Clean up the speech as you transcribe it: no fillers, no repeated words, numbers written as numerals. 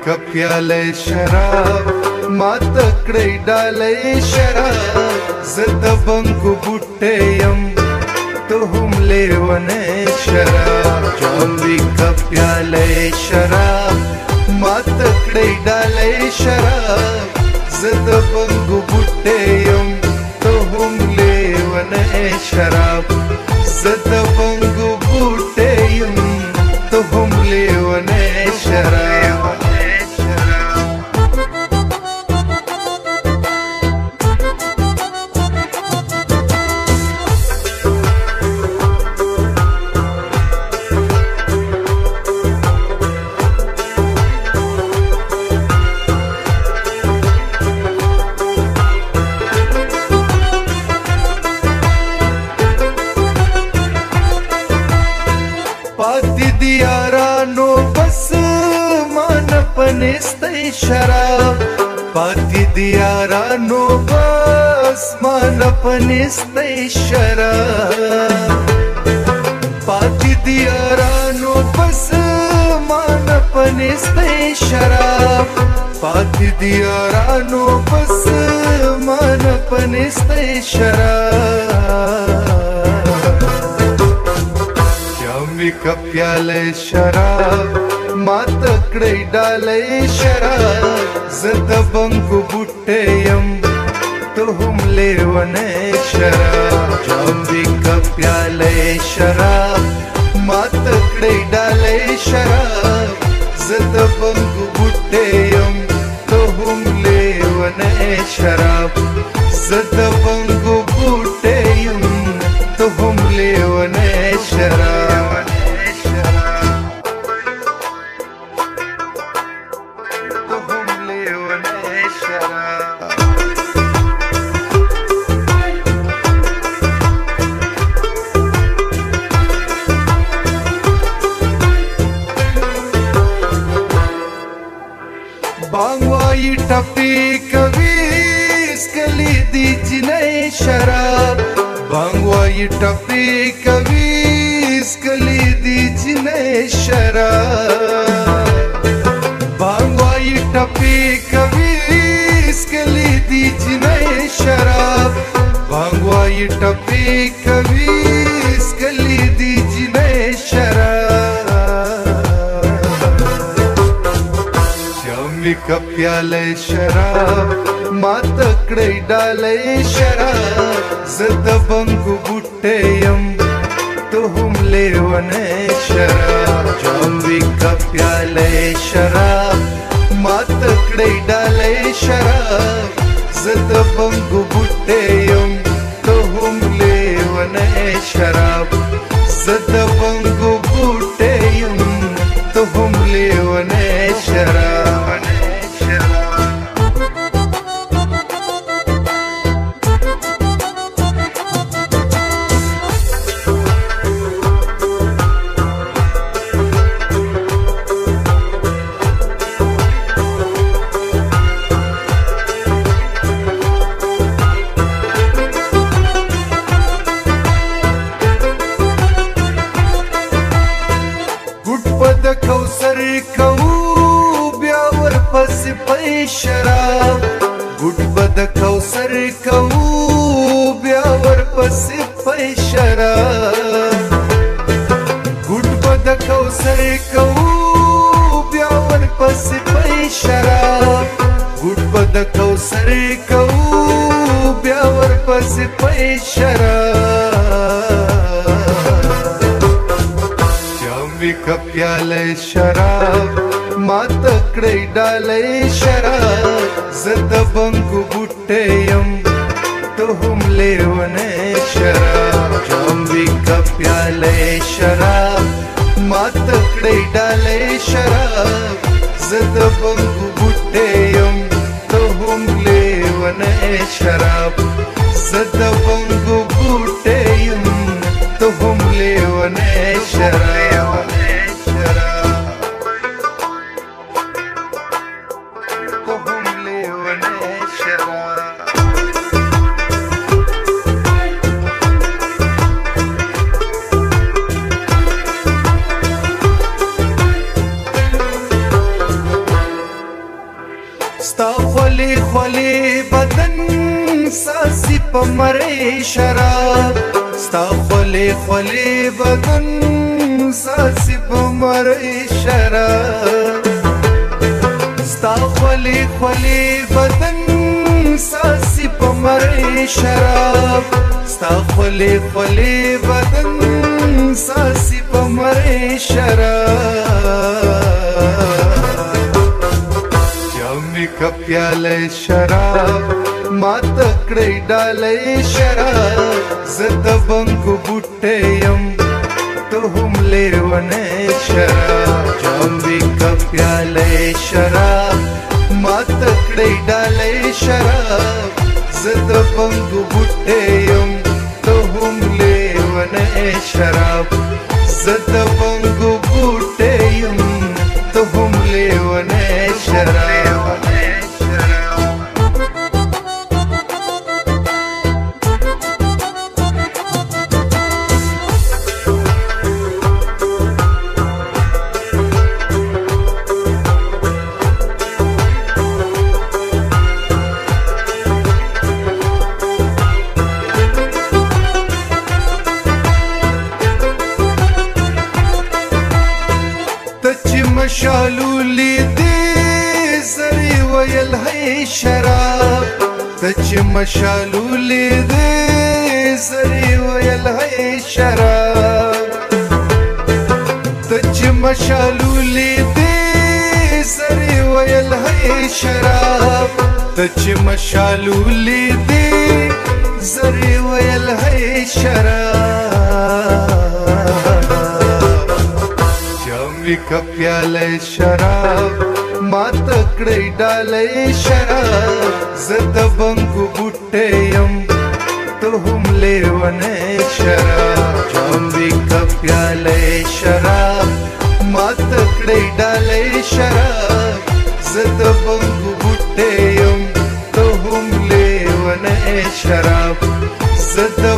का प्याले शराब मातकडे डाले शराब जत बंकु बुट्टेयम तो हमले वने शराब चांदी का प्याले शराब मातकडे डाले शराब जत बंकु बुट्टेयम तो हमले वने शराब जत बंकु बुट्टेयम तो हमले वने शराब पाती दियारा नो बस मानपनिस्तै शराब पाती दियारा नो बस मानपनिस्तै शराब पाती दियारा नो बस मानपनिस्तै शराब पाती दियारा नो बस मानपनिस्तै शराब का प्याले शराब मातकडे डाले शराब जत बंकु बुट्टेयम तो हमले वने शराब चांदी का प्याले शराब मातकडे डाले शराब जत बंकु बुट्टेयम तो हमले वने शराब जत बंकु बुट्टेयम तो हमले वने शराब बांगवाई टपी कवीस कली दीची नहीं शराब बांगवाई टपी कवीस कली दीची नहीं शराब बांगवाई टपी कवीस कली दीची नहीं शराब बांगवाई टपी कवीस कली दीची नहीं शराब का प्याले शराब मातकडे डाले शराब जत बंकु बुट्टेयम तो हमले वने शराब चांदी का प्याले शराब मातकडे डाले शराब जत बंकु बुट्टेयम तो हमले वने शराब जत बंकु बुट्टेयम तो हमले वने शराब कौसर कहू ब्यावर पस पै शराब गुटबद कौसर कहू ब्यावर पस पै शराब गुटबद कौसर कहू ब्यावर पस पै शराब गुटबद कौसर कहू ब्यावर पस पै शराब का प्याले शराब मातकडे डाले शराब जत बंकु बुट्टेयम तो हमले वने शराब चांदी का प्याले शराब मातकडे डाले शराब जत बंकु बुट्टेयम तो हमले वने शराब जत बंकु बुट्टेयम तो हमले वने शराब خولې بدن ساسي په مرۍ شراب ستا خولې بدن ساسي په مرۍ شراب ستا خولې بدن ساسي په مرۍ شراب ستا خولې بدن ساسي په مرۍ شراب جامې کا پیاله شراب ما تکړې ډالۍ شراب زه د بنګو بوټی یم ته هم لیونی شراب جامې کا پیاله شراب ما تکړې ډالۍ شراب زه د بنګو بوټی یم ته هم لیونی شراب زه د بنګو بوټی یم ته هم لیونی شراب مشالولی دی زری ویل ہے شراب تچ مشالولی دی زری ویل ہے شراب تچ مشالولی دی زری ویل ہے شراب تچ مشالولی دی زری ویل ہے شراب جامې کا پیاله شراب ما تکړې ډالۍ شراب زه د بنګو بوټی یم ته هم لیونی شراب جامې کا پیاله شراب ما تکړې ډالۍ شراب زه د بنګو بوټی یم ته هم لیونی شراب زه د